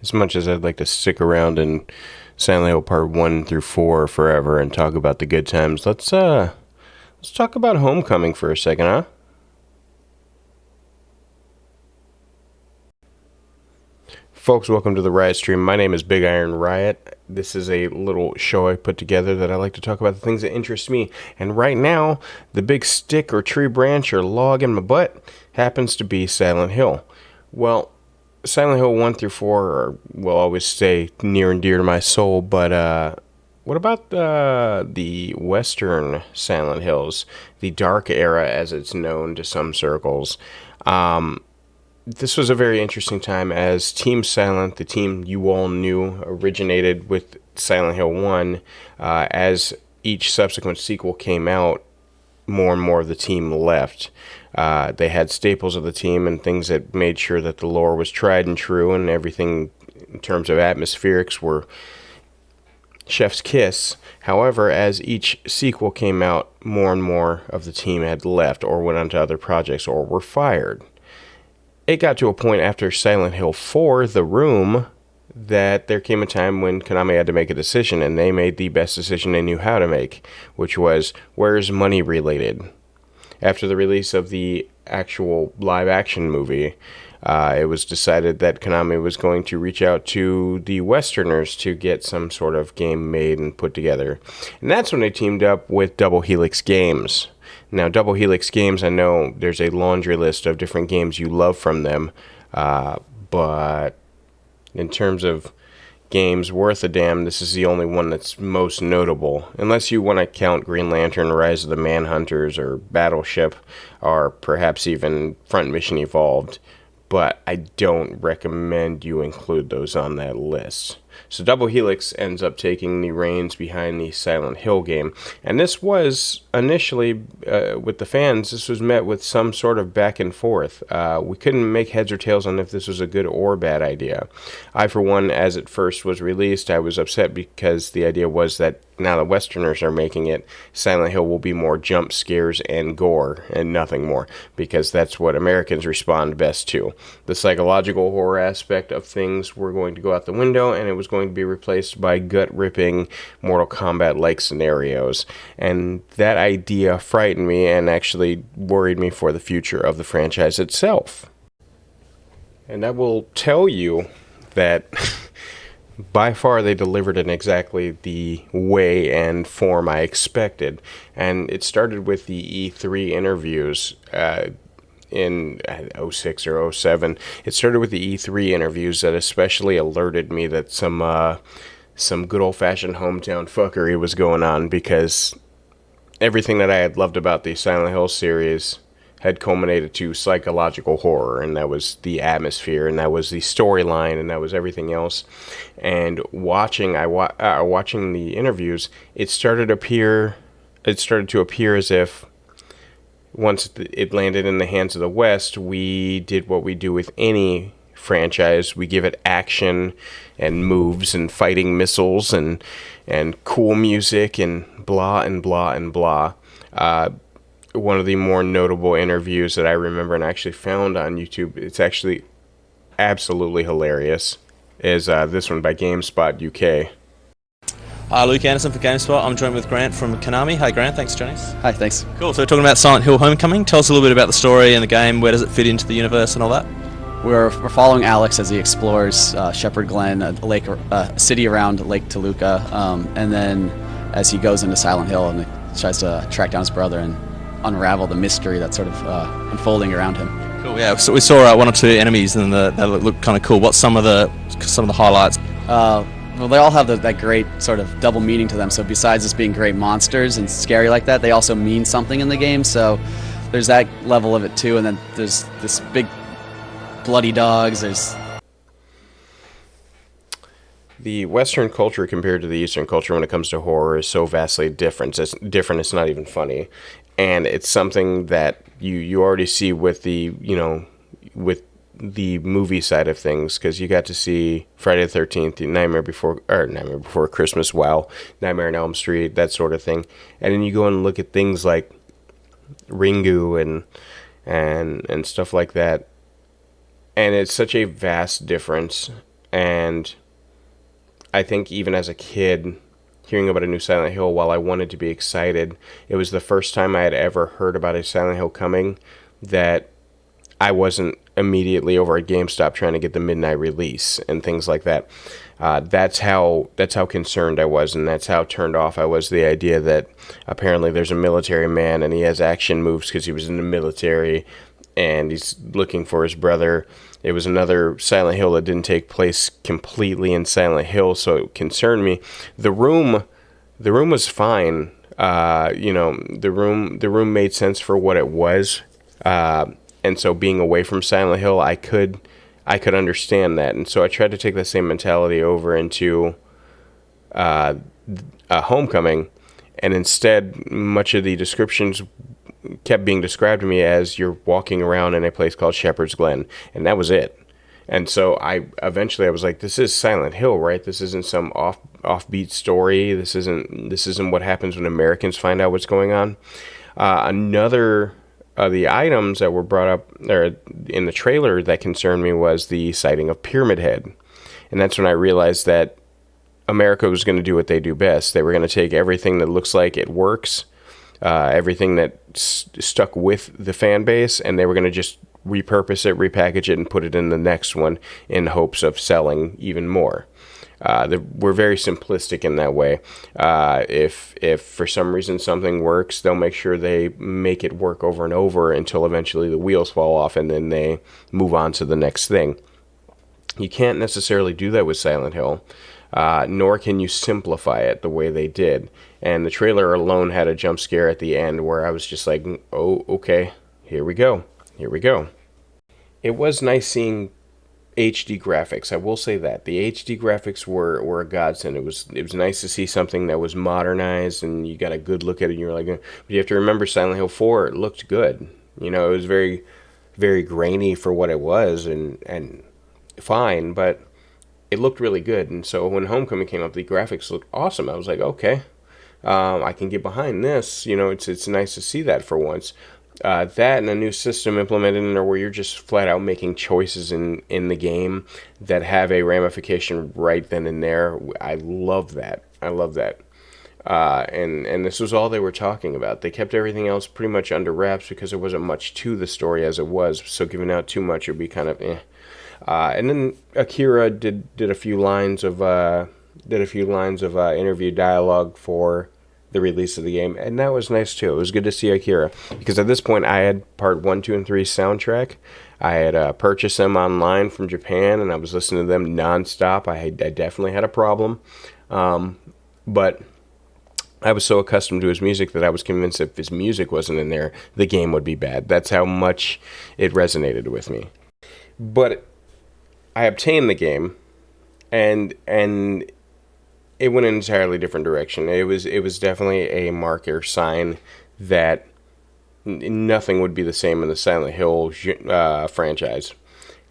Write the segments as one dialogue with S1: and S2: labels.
S1: As much as I'd like to stick around in Silent Hill Part 1 through 4 forever and talk about the good times, let's talk about Homecoming for a second, huh? Folks, welcome to the Riot Stream. My name is Big Iron Riot. This is a little show I put together that I like to talk about the things that interest me. And right now, the big stick or tree branch or log in my butt happens to be Silent Hill. Well, Silent Hill 1 through 4 will always stay near and dear to my soul, but what about the Western Silent Hills, the Dark Era as it's known to some circles? This was a very interesting time as Team Silent, the team you all knew, originated with Silent Hill 1. As each subsequent sequel came out, more and more of the team left. They had staples of the team and things that made sure that the lore was tried and true, and everything in terms of atmospherics were chef's kiss. However, as each sequel came out, more and more of the team had left or went on to other projects or were fired. It got to a point after Silent Hill 4, The Room, that there came a time when Konami had to make a decision, and they made the best decision they knew how to make, which was, where's money related? After the release of the actual live-action movie, it was decided that Konami was going to reach out to the Westerners to get some sort of game made and put together. And that's when they teamed up with Double Helix Games. Now, Double Helix Games, I know there's a laundry list of different games you love from them, but in terms of games worth a damn, this is the only one that's most notable. Unless you want to count Green Lantern, Rise of the Manhunters, or Battleship, or perhaps even Front Mission Evolved. But I don't recommend you include those on that list. So Double Helix ends up taking the reins behind the Silent Hill game. And this was initially, with the fans, this was met with some sort of back and forth. We couldn't make heads or tails on if this was a good or bad idea. I, for one, as it first was released, I was upset because the idea was that now the Westerners are making it, Silent Hill will be more jump scares and gore and nothing more, because that's what Americans respond best to. The psychological horror aspect of things were going to go out the window, and it was going to be replaced by gut-ripping Mortal Kombat-like scenarios. And that idea frightened me and actually worried me for the future of the franchise itself. And I will tell you that by far they delivered in exactly the way and form I expected. And it started with the E3 interviews in '06 or '07. It started with the E3 interviews that especially alerted me that some good old-fashioned hometown fuckery was going on, because everything that I had loved about the Silent Hill series had culminated to psychological horror, and that was the atmosphere, and that was the storyline, and that was everything else. And watching the interviews, it started to appear as if once it landed in the hands of the West, we did what we do with any franchise. We give it action and moves and fighting missiles and cool music and blah and blah and blah. One of the more notable interviews that I remember and actually found on YouTube, it's actually absolutely hilarious, is this one by GameSpot UK.
S2: Luke Anderson for GameSpot. I'm joined with Grant from Konami. Hi Grant, thanks for joining us.
S3: Hi, thanks.
S2: Cool, so we're talking about Silent Hill Homecoming. Tell us a little bit about the story and the game. Where does it fit into the universe and all that?
S3: We're following Alex as he explores Shepherd Glen, a city around Lake Toluca, and then as he goes into Silent Hill and tries to track down his brother and unravel the mystery that's sort of unfolding around him.
S2: Cool, yeah. So we saw one or two enemies and they look kind of cool. What's some of the highlights?
S3: Well, they all have that great sort of double meaning to them. So besides just being great monsters and scary like that, they also mean something in the game. So there's that level of it too. And then there's this big bloody dogs. There's
S1: the Western culture compared to the Eastern culture when it comes to horror is so vastly different. It's not even funny. And it's something that you already see with with the movie side of things, because you got to see Friday the 13th, Nightmare Before Christmas, wow, Nightmare on Elm Street, that sort of thing. And then you go and look at things like Ringu and stuff like that. And it's such a vast difference. And I think even as a kid, hearing about a new Silent Hill, while I wanted to be excited, it was the first time I had ever heard about a Silent Hill coming that I wasn't immediately over at GameStop trying to get the midnight release and things like that. That's how concerned I was, and that's how turned off I was the idea that apparently there's a military man and he has action moves because he was in the military, and he's looking for his brother. It was another Silent Hill that didn't take place completely in Silent Hill, so it concerned me. The room was fine. The room made sense for what it was. And so being away from Silent Hill, I could understand that. And so I tried to take that same mentality over into Homecoming, and instead much of the descriptions kept being described to me as you're walking around in a place called Shepherd's Glen, and that was it. And so I was like, this is Silent Hill, right? This isn't some offbeat story. This isn't what happens when Americans find out what's going on. Another the items that were brought up in the trailer that concerned me was the sighting of Pyramid Head. And that's when I realized that America was going to do what they do best. They were going to take everything that looks like it works, everything that stuck with the fan base, and they were going to just repurpose it, repackage it, and put it in the next one in hopes of selling even more. We're very simplistic in that way. If for some reason something works, they'll make sure they make it work over and over until eventually the wheels fall off and then they move on to the next thing. You can't necessarily do that with Silent Hill, nor can you simplify it the way they did. And the trailer alone had a jump scare at the end where I was just like, oh, okay, here we go. It was nice seeing HD graphics. I will say that the HD graphics were a godsend. It was nice to see something that was modernized and you got a good look at it. And you're like, but you have to remember Silent Hill 4. It looked good. It was very, very grainy for what it was and fine, but it looked really good. And so when Homecoming came up, the graphics looked awesome. I was like, okay, I can get behind this. It's nice to see that for once. That and a new system implemented in there where you're just flat out making choices in the game that have a ramification right then and there. I love that. And this was all they were talking about. They kept everything else pretty much under wraps because there wasn't much to the story as it was. So giving out too much would be kind of eh. And then Akira did a few lines of interview dialogue for the release of the game, and that was nice too. It was good to see Akira because at this point I had part 1, 2, and 3 soundtrack. I had purchased them online from Japan, and I was listening to them nonstop. I definitely had a problem, but I was so accustomed to his music that I was convinced if his music wasn't in there, the game would be bad. That's how much it resonated with me. But I obtained the game, and it went an entirely different direction. It was definitely a marker sign that nothing would be the same in the Silent Hill franchise.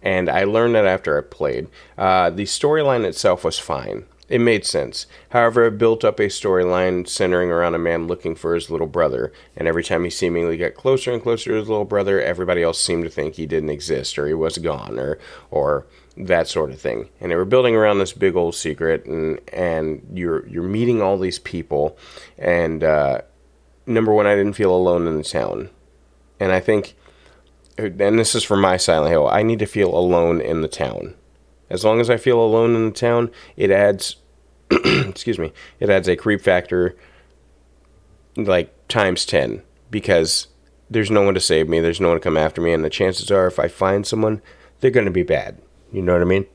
S1: And I learned that after I played. The storyline itself was fine. It made sense. However, it built up a storyline centering around a man looking for his little brother. And every time he seemingly got closer and closer to his little brother, everybody else seemed to think he didn't exist or he was gone or that sort of thing. And they were building around this big old secret, and you're meeting all these people. And number one, I didn't feel alone in the town. And I think, and this is for my Silent Hill, I need to feel alone in the town. As long as I feel alone in the town, it adds, it adds a creep factor like times 10, because there's no one to save me, there's no one to come after me, and the chances are if I find someone, they're going to be bad. You know what I mean?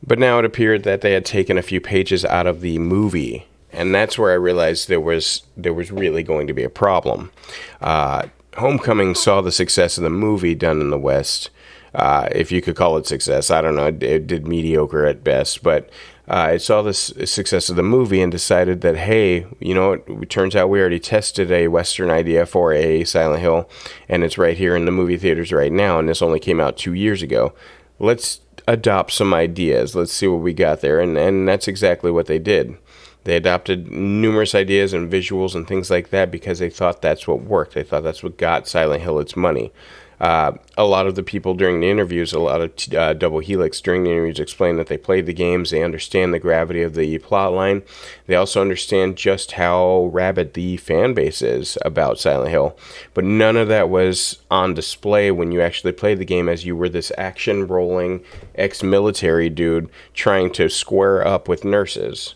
S1: But now it appeared that they had taken a few pages out of the movie, and that's where I realized there was really going to be a problem. Homecoming saw the success of the movie done in the West. If you could call it success. I don't know. It did mediocre at best, but it saw the success of the movie and decided that, hey, it turns out we already tested a Western idea for a Silent Hill, and it's right here in the movie theaters right now, and this only came out 2 years ago. Let's adopt some ideas. Let's see what we got there, and that's exactly what they did. They adopted numerous ideas and visuals and things like that because they thought that's what worked. They thought that's what got Silent Hill its money. A lot of the people during the interviews, a lot of Double Helix during the interviews explain that they played the games, they understand the gravity of the plot line. They also understand just how rabid the fan base is about Silent Hill. But none of that was on display when you actually played the game, as you were this action-rolling ex-military dude trying to square up with nurses.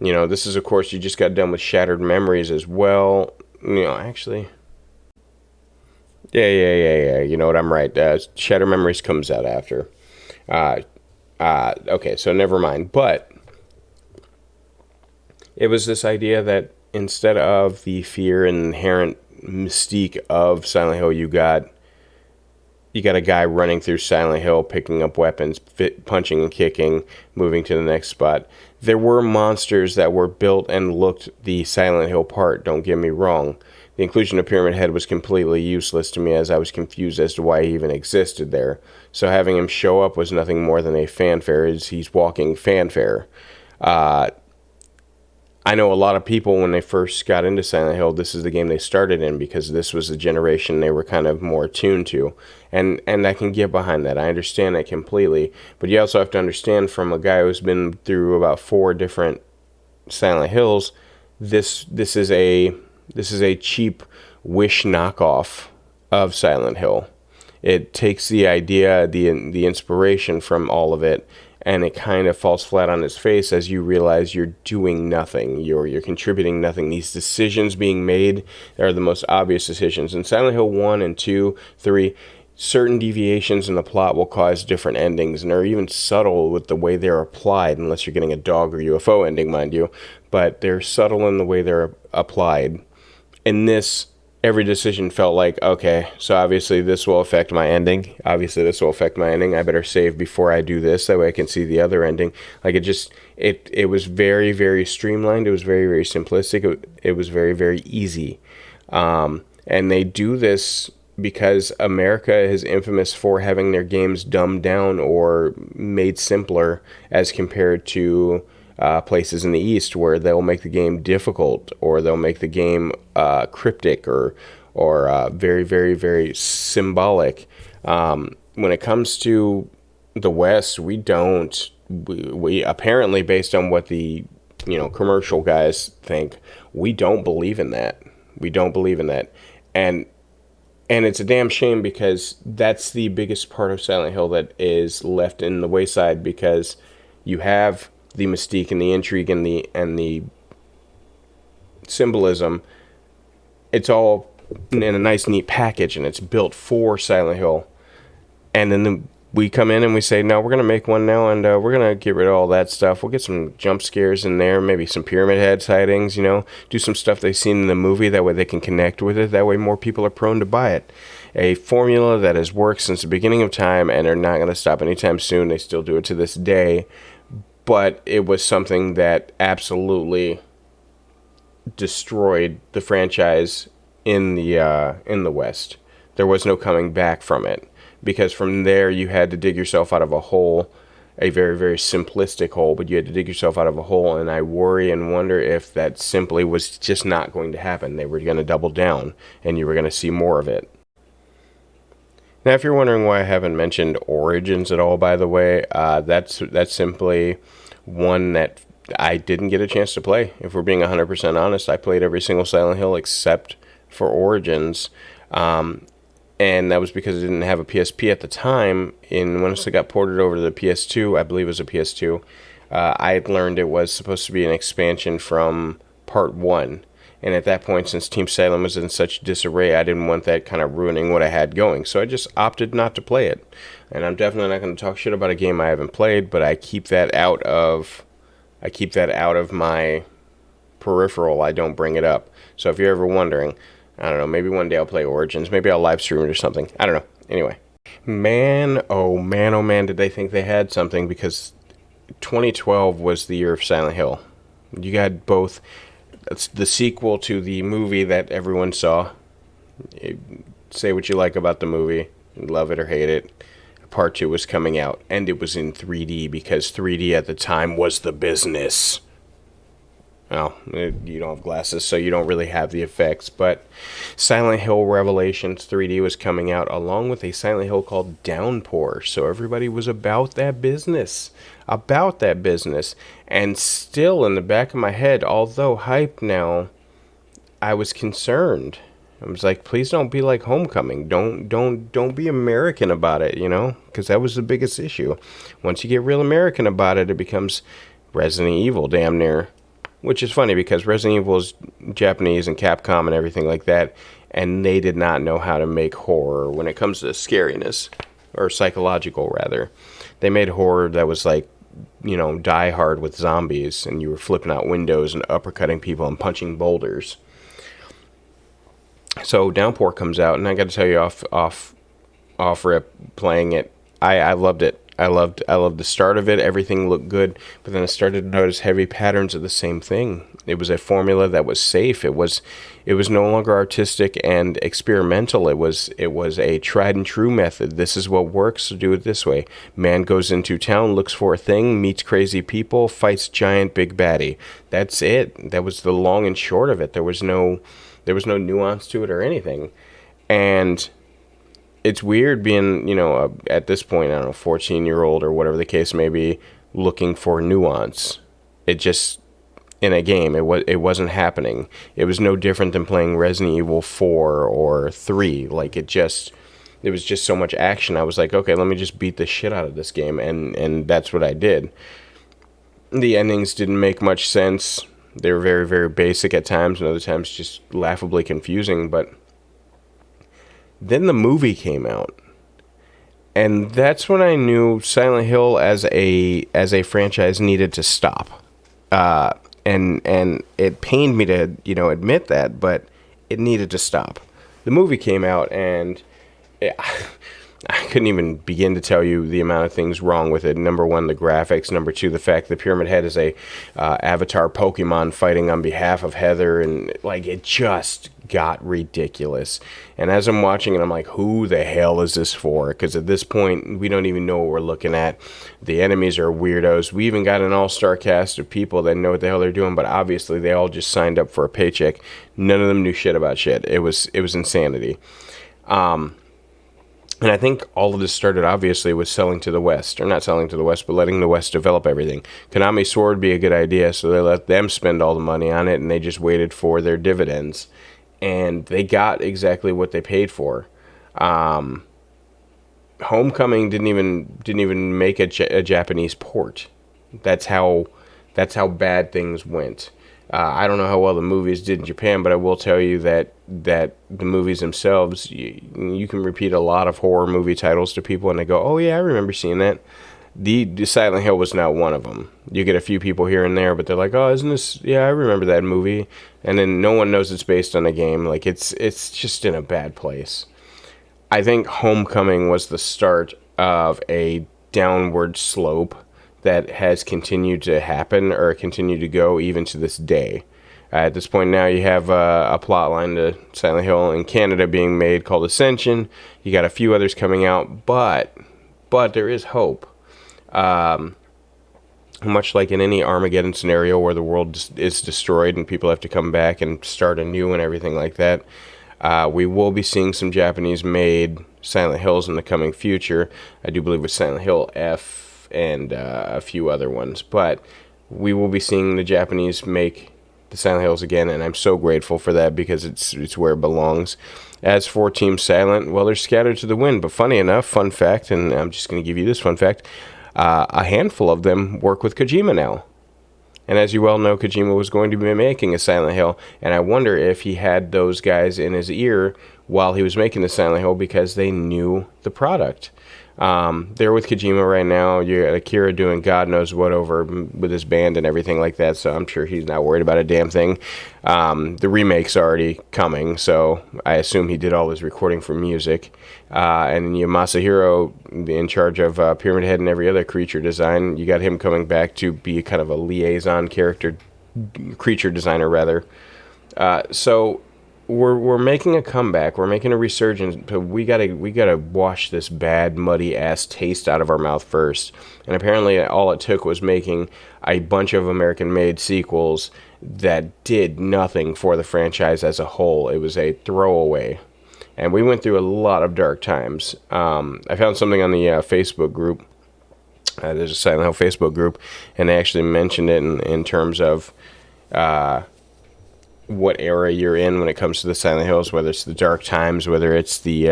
S1: You know, this is, of course, you just got done with Shattered Memories as well. You know, actually... Yeah. You know what? I'm right. Shattered Memories comes out after. Okay, so never mind. But it was this idea that instead of the fear and inherent mystique of Silent Hill, you got a guy running through Silent Hill, picking up weapons, punching and kicking, moving to the next spot. There were monsters that were built and looked the Silent Hill part, don't get me wrong. The inclusion of Pyramid Head was completely useless to me, as I was confused as to why he even existed there. So having him show up was nothing more than a fanfare, as he's walking fanfare. I know a lot of people, when they first got into Silent Hill, this is the game they started in because this was the generation they were kind of more attuned to. And I can get behind that. I understand that completely. But you also have to understand, from a guy who's been through about 4 different Silent Hills, this is a cheap Wish knockoff of Silent Hill. It takes the idea, the inspiration from all of it, and it kind of falls flat on its face as you realize you're doing nothing. You're contributing nothing. These decisions being made are the most obvious decisions. In Silent Hill 1 and 2, 3, certain deviations in the plot will cause different endings, and are even subtle with the way they're applied, unless you're getting a dog or UFO ending, mind you. But they're subtle in the way they're applied. In this, every decision felt like, okay, so obviously this will affect my ending. I better save before I do this. That way I can see the other ending. Like, it was very, very streamlined. It was very, very simplistic. It was very, very easy. And they do this because America is infamous for having their games dumbed down or made simpler as compared to places in the East, where they'll make the game difficult, or they'll make the game cryptic, or very, very, very symbolic. When it comes to the West, we apparently, based on what the commercial guys think, we don't believe in that. And it's a damn shame, because that's the biggest part of Silent Hill that is left in the wayside, because you have the mystique and the intrigue and the symbolism. It's all in a nice, neat package, and it's built for Silent Hill. And then we come in and we say, no, we're going to make one now, and we're going to get rid of all that stuff. We'll get some jump scares in there, maybe some Pyramid Head sightings, do some stuff they've seen in the movie. That way they can connect with it. That way more people are prone to buy it. A formula that has worked since the beginning of time, and they're not going to stop anytime soon. They still do it to this day. But it was something that absolutely destroyed the franchise in the West. There was no coming back from it, because from there you had to dig yourself out of a hole, a very, very simplistic hole, but you had to dig yourself out of a hole, and I worry and wonder if that simply was just not going to happen. They were going to double down, and you were going to see more of it. Now, if you're wondering why I haven't mentioned Origins at all, by the way, that's simply one that I didn't get a chance to play. If we're being 100% honest, I played every single Silent Hill except for Origins, and that was because I didn't have a PSP at the time. And once it got ported over to the PS2, I believe it was a PS2, I had learned it was supposed to be an expansion from Part 1. And at that point, since Team Salem was in such disarray, I didn't want that kind of ruining what I had going. So I just opted not to play it. And I'm definitely not going to talk shit about a game I haven't played, but I keep that out of my peripheral. I don't bring it up. So if you're ever wondering, I don't know, maybe one day I'll play Origins. Maybe I'll live stream it or something. I don't know. Anyway. Man, oh man, did they think they had something, because 2012 was the year of Silent Hill. You got both... That's the sequel to the movie that everyone saw. Say what you like about the movie, love it or hate it. Part 2 was coming out, and it was in 3D, because 3D at the time was the business. Well, you don't have glasses, so you don't really have the effects. But Silent Hill Revelations 3D was coming out along with a Silent Hill called Downpour. So everybody was about that business. About that business. And still in the back of my head, although hype now, I was concerned. I was like, please don't be like Homecoming. Don't be American about it, you know? Because that was the biggest issue. Once you get real American about it, it becomes Resident Evil, damn near. Which is funny because Resident Evil is Japanese and Capcom and everything like that, and they did not know how to make horror when it comes to scariness, or psychological rather. They made horror that was like, you know, Die Hard with zombies, and you were flipping out windows and uppercutting people and punching boulders. So Downpour comes out, and I got to tell you off rip, playing it, I loved it. I loved the start of it. Everything looked good, but then I started to notice heavy patterns of the same thing. It was a formula that was safe. It was no longer artistic and experimental. It was a tried and true method. This is what works, so do it this way. Man goes into town, looks for a thing, meets crazy people, fights giant big baddie. That's it. That was the long and short of it. There was no nuance to it or anything. And it's weird being, you know, at this point, I don't know, 14-year-old or whatever the case may be, looking for nuance. It just, in a game, it wasn't happening. It was no different than playing Resident Evil 4 or 3. Like, there was just so much action. I was like, okay, let me just beat the shit out of this game, and that's what I did. The endings didn't make much sense. They were very, very basic at times, and other times just laughably confusing, but then the movie came out, and that's when I knew Silent Hill as a franchise needed to stop. And it pained me to, you know, admit that, but it needed to stop. The movie came out, and I couldn't even begin to tell you the amount of things wrong with it. Number one, the graphics. Number two, the fact that Pyramid Head is a avatar Pokemon fighting on behalf of Heather, and like it just got ridiculous. And as I'm watching it, I'm like, who the hell is this for? Because at this point, we don't even know what we're looking at. The enemies are weirdos. We even got an all-star cast of people that know what the hell they're doing, but obviously they all just signed up for a paycheck. None of them knew shit about shit. It was insanity. And I think all of this started, obviously, with selling to the West. Or not selling to the West, but letting the West develop everything. Konami swore it would be a good idea, so they let them spend all the money on it, and they just waited for their dividends. And they got exactly what they paid for. Homecoming didn't even make a Japanese port. That's how bad things went. I don't know how well the movies did in Japan, but I will tell you that the movies themselves, you can repeat a lot of horror movie titles to people, and they go, "Oh yeah, I remember seeing that." The Silent Hill was not one of them. You get a few people here and there, but they're like, "Oh, isn't this? Yeah, I remember that movie." And then no one knows it's based on a game. Like it's just in a bad place. I think Homecoming was the start of a downward slope that has continued to happen or continue to go even to this day. At this point now, you have a plot line to Silent Hill in Canada being made called Ascension. You got a few others coming out, but there is hope. Much like in any Armageddon scenario where the world is destroyed and people have to come back and start anew and everything like that, we will be seeing some Japanese-made Silent Hills in the coming future. I do believe with Silent Hill F and a few other ones, but we will be seeing the Japanese make the Silent Hills again, and I'm so grateful for that because it's where it belongs. As for Team Silent, well, they're scattered to the wind, but funny enough, fun fact, and I'm just going to give you this fun fact, a handful of them work with Kojima now. And as you well know, Kojima was going to be making a Silent Hill, and I wonder if he had those guys in his ear while he was making the Silent Hill because they knew the product. They're with Kojima right now. You got Akira doing God knows what over with his band and everything like that, so I'm sure he's not worried about a damn thing. The remake's already coming, so I assume he did all his recording for music. And Masahiro, in charge of Pyramid Head and every other creature design, you got him coming back to be kind of a liaison creature designer rather. So we're making a comeback. We're making a resurgence. But we gotta wash this bad, muddy ass taste out of our mouth first. And apparently, all it took was making a bunch of American-made sequels that did nothing for the franchise as a whole. It was a throwaway. And we went through a lot of dark times. I found something on the Facebook group. There's a Silent Hill Facebook group, and they actually mentioned it in terms of what era you're in when it comes to the Silent Hills, whether it's the dark times, whether it's the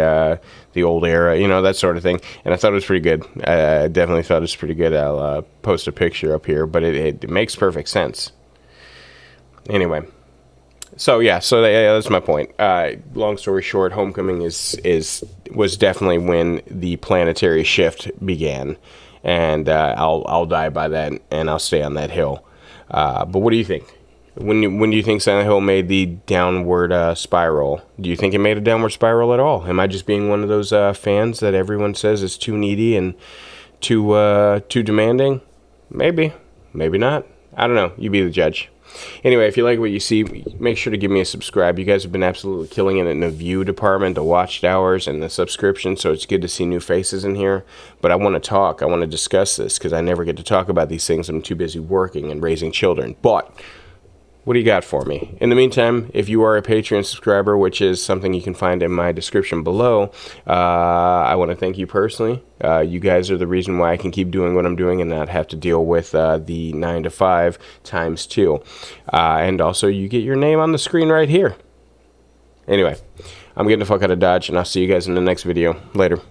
S1: old era, that sort of thing. And I thought it was pretty good. I definitely thought it was pretty good. I'll post a picture up here, but it makes perfect sense. Anyway. So that's my point. Long story short, Homecoming was definitely when the planetary shift began, and I'll die by that, and I'll stay on that hill. But what do you think? When do you think Silent Hill made the downward spiral? Do you think it made a downward spiral at all? Am I just being one of those fans that everyone says is too needy and too demanding? Maybe not. I don't know. You be the judge. Anyway, if you like what you see, make sure to give me a subscribe. You guys have been absolutely killing it in the view department, the watched hours, and the subscription, so it's good to see new faces in here. But I want to talk. I want to discuss this, because I never get to talk about these things. I'm too busy working and raising children. But what do you got for me? In the meantime, if you are a Patreon subscriber, which is something you can find in my description below, I want to thank you personally. You guys are the reason why I can keep doing what I'm doing and not have to deal with the 9 to 5 times 2. And also, you get your name on the screen right here. Anyway, I'm getting the fuck out of Dodge, and I'll see you guys in the next video. Later.